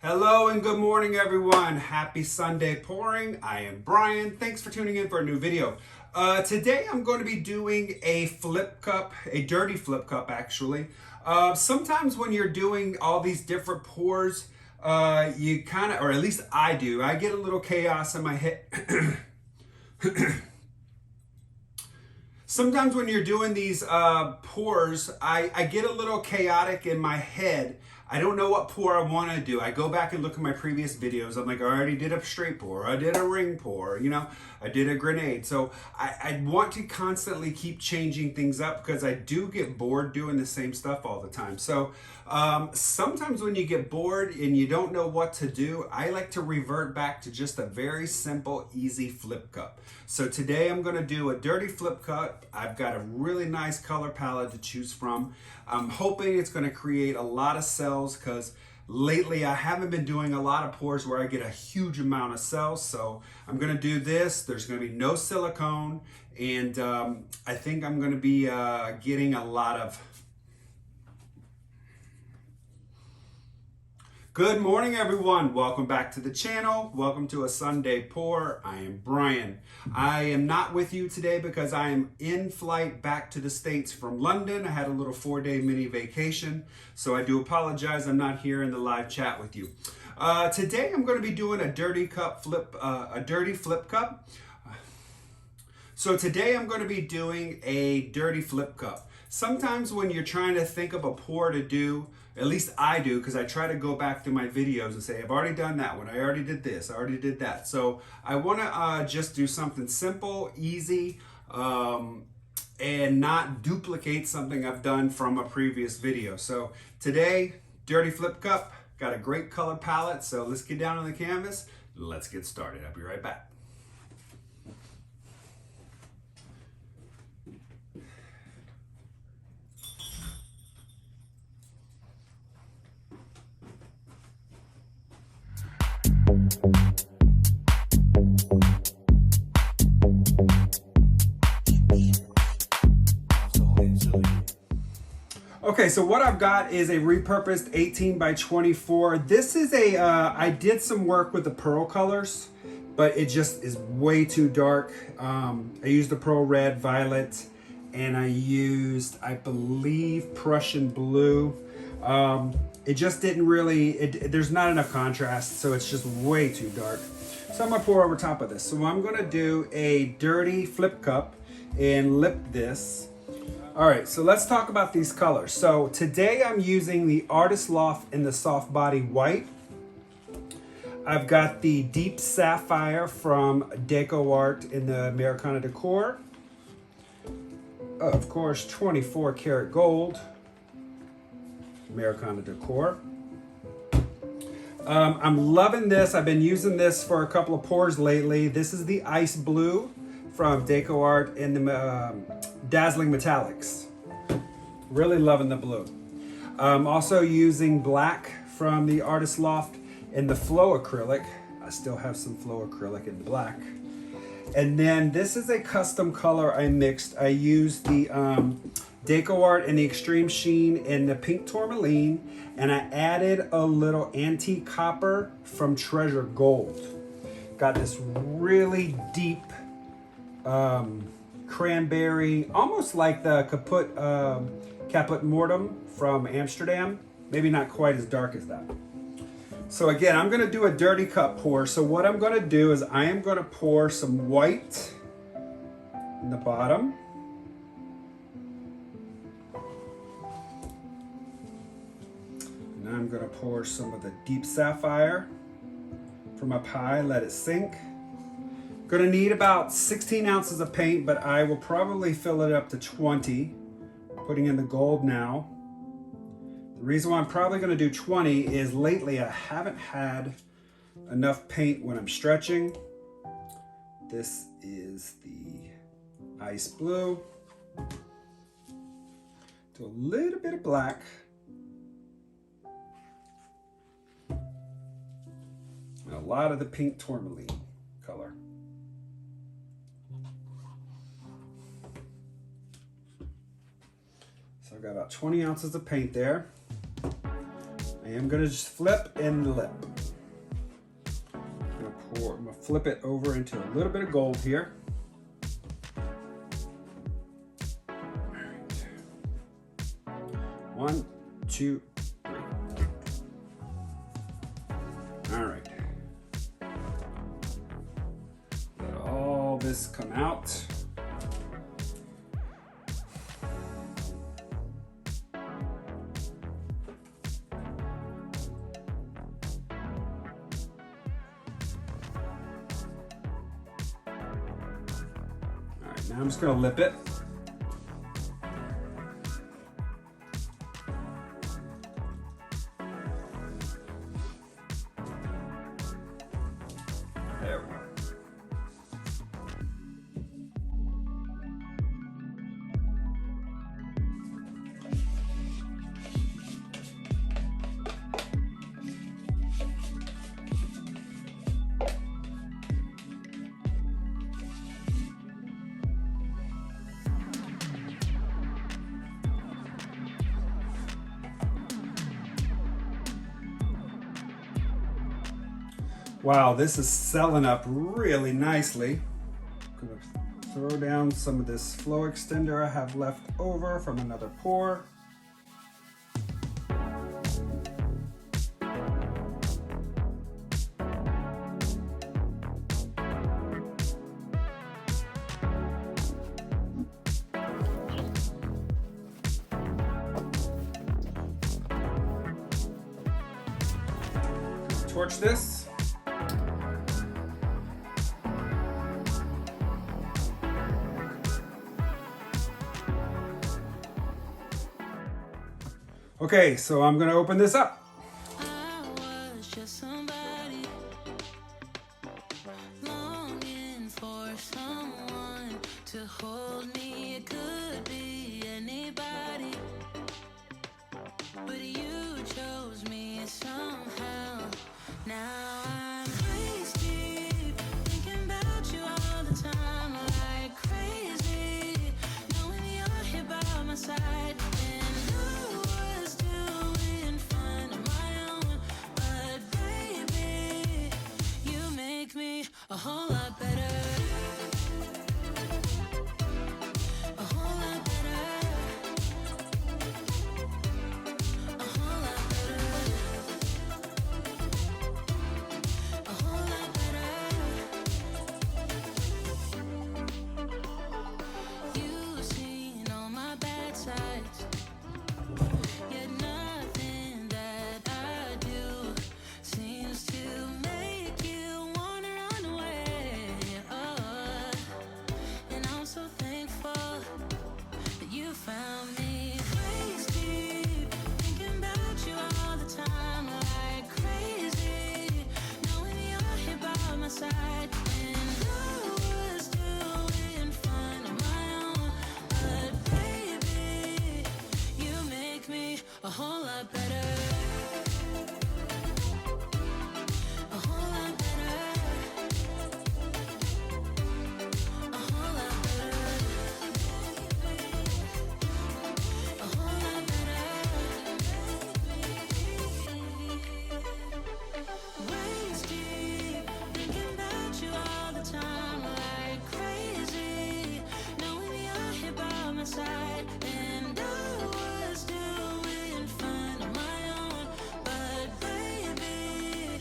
Hello and good morning, everyone. Happy Sunday pouring. I am Brian. Thanks for tuning in for a new video. Today I'm going to be doing a flip cup, a dirty flip cup actually. Sometimes when you're doing all these different pours, you kind of, or at least I do, I get a little chaos in my head. Sometimes when you're doing these pours, I get a little chaotic in my head. I don't know what pour I want to do. I go back and look at my previous videos. I'm like, I already did a straight pour. I did a ring pour, you know, I did a grenade. So I want to constantly keep changing things up because I do get bored doing the same stuff all the time. So sometimes when you get bored and you don't know what to do, I like to revert back to just a very simple, easy flip cup. So today I'm going to do a dirty flip cup. I've got a really nice color palette to choose from. I'm hoping it's going to create a lot of cells because lately I haven't been doing a lot of pours where I get a huge amount of cells. So I'm going to do this. There's going to be no silicone, and I think I'm going to be getting a lot of... Good morning, everyone. Welcome back to the channel. Welcome to a Sunday pour. I am Brian. I am not with you today because I am in flight back to the States from London. I had a little 4-day mini vacation, so I do apologize. I'm not here in the live chat with you. Today I'm going to be doing a dirty flip cup. So today I'm going to be doing a dirty flip cup. Sometimes when you're trying to think of a pour to do, at least I do, because I try to go back through my videos and say, I've already done that one. I already did this. I already did that. So I want to just do something simple, easy, and not duplicate something I've done from a previous video. So today, dirty flip cup, got a great color palette. So let's get down on the canvas. Let's get started. I'll be right back. Okay, so what I've got is a repurposed 18 by 24. This is a, I did some work with the pearl colors, but it just is way too dark. I used the pearl red, violet, and I used, I believe, Prussian blue. It just didn't really, there's not enough contrast, so it's just way too dark. So I'm gonna pour over top of this. So I'm gonna do a dirty flip cup and lip this. All right, so let's talk about these colors. So today I'm using the Artist Loft in the soft body white. I've got the deep sapphire from Deco Art in the Americana Decor. Of course, 24 karat gold, Americana Decor. I'm loving this. I've been using this for a couple of pours lately. This is the Ice Blue from Deco Art in the Dazzling Metallics. Really loving the blue. I'm also using black from the Artist Loft in the Flow Acrylic. I still have some Flow Acrylic in black. And then this is a custom color I mixed. I used the Deco Art in the Extreme Sheen in the Pink Tourmaline, and I added a little antique copper from Treasure Gold. Got this really deep cranberry, almost like the Caput Mortem from Amsterdam. Maybe not quite as dark as that. So again, I'm gonna do a dirty cup pour. So what I'm gonna do is I am gonna pour some white in the bottom. And I'm gonna pour some of the deep sapphire from up high, let it sink. Gonna need about 16 ounces of paint, but I will probably fill it up to 20. Putting in the gold now. The reason why I'm probably gonna do 20 is lately I haven't had enough paint when I'm stretching. This is the Ice Blue. Do a little bit of black. And a lot of the Pink Tourmaline color. So I've got about 20 ounces of paint there. I am gonna just flip and lip. I'm gonna flip it over into a little bit of gold here. All right. 1, 2, 3. All right. Let all this come out. Now I'm just going to lip it. There we go. Wow, this is selling up really nicely. I'm gonna throw down some of this flow extender I have left over from another pour. Torch this. Okay, so I'm gonna open this up. I was just somebody longing for someone to hold me. It could be anybody, but you chose me somehow. Now I'm waist deep, thinking about you all the time, like crazy, knowing you're here by my side. A whole lot better. A whole lot better. A whole lot better. A whole lot better. You've seen all my bad sides, yet nothing that I do seems to make you wanna run away. Oh, and I'm so thankful that you found me. Waist deep, thinking about you all the time, like crazy, knowing you're here by my side. And I was doing fine on my own, but baby, you make me a whole lot better. A whole lot better. A whole lot better. A whole lot better. Waist deep, thinking about you all the time, like crazy, knowing you're here by my side. And I was doing fine on my own, but baby,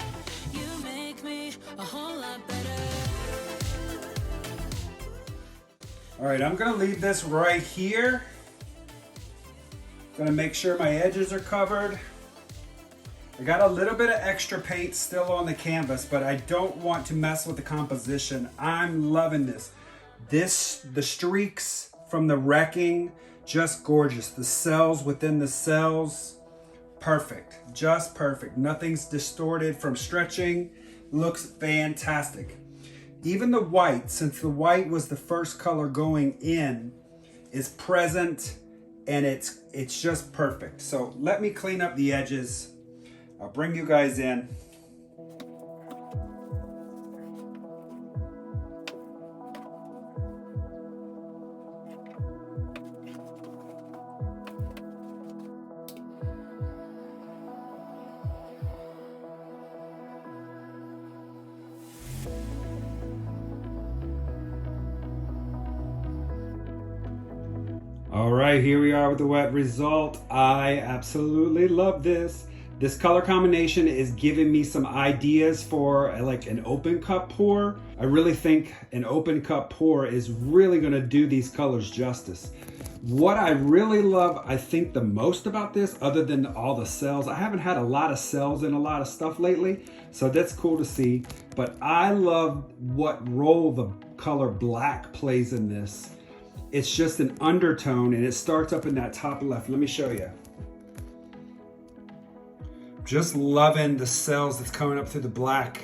you make me a whole lot better. All right, I'm gonna leave this right here. Gonna make sure my edges are covered. I got a little bit of extra paint still on the canvas, but I don't want to mess with the composition. I'm loving this. The streaks from the wrecking, just gorgeous. The cells within the cells, perfect, just perfect. Nothing's distorted from stretching. Looks fantastic. Even the white, since the white was the first color going in, is present, and it's just perfect. So let me clean up the edges. I'll bring you guys in. right, here we are with the wet result. I absolutely love this. This color combination is giving me some ideas for like an open cup pour. I really think an open cup pour is really gonna do these colors justice. What I really love, I think the most about this, other than all the cells, I haven't had a lot of cells in a lot of stuff lately, so that's cool to see. But I love what role the color black plays in this. It's just an undertone and it starts up in that top left. Let me show you. Just loving the cells that's coming up through the black.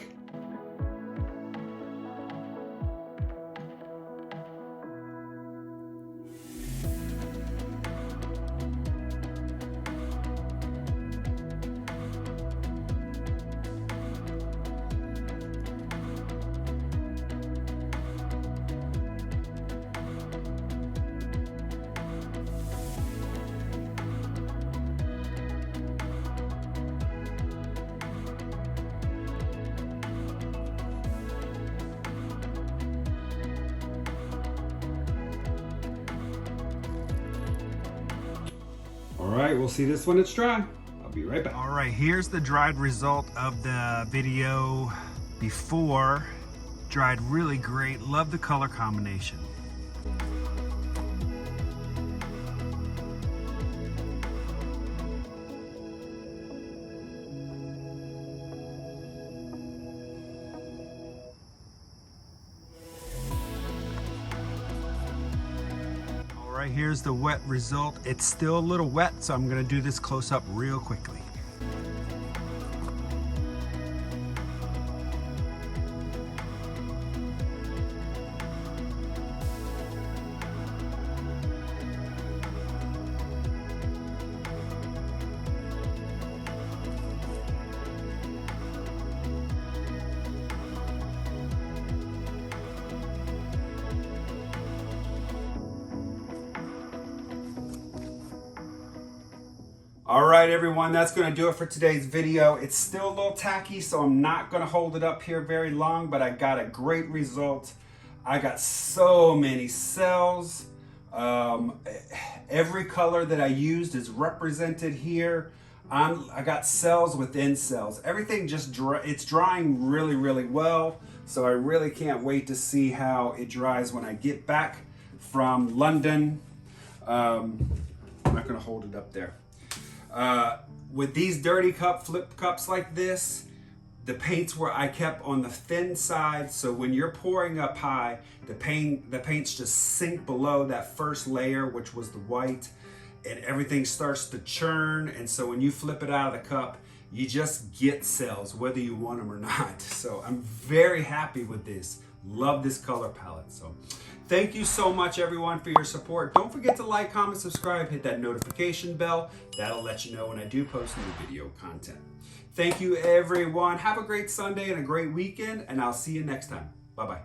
All right, we'll see this when it's dry. I'll be right back. All right, here's the dried result of the video before. Dried really great. Love the color combination. All right, here's the wet result. It's still a little wet, so I'm gonna do this close up real quickly. All right, everyone, that's going to do it for today's video. It's still a little tacky, so I'm not going to hold it up here very long, but I got a great result. I got so many cells. Every color that I used is represented here. I got cells within cells. Everything just it's drying really, really well. So I really can't wait to see how it dries when I get back from London. I'm not going to hold it up there. With these dirty flip cups like this, the paints were I kept on the thin side, so when you're pouring up high, the paints just sink below that first layer, which was the white, and everything starts to churn. And so when you flip it out of the cup, you just get cells, whether you want them or not. So I'm very happy with this. Love this color palette. So thank you so much, everyone, for your support. Don't forget to like, comment, subscribe, hit that notification bell. That'll let you know when I do post new video content. Thank you, everyone. Have a great Sunday and a great weekend, and I'll see you next time. Bye-bye.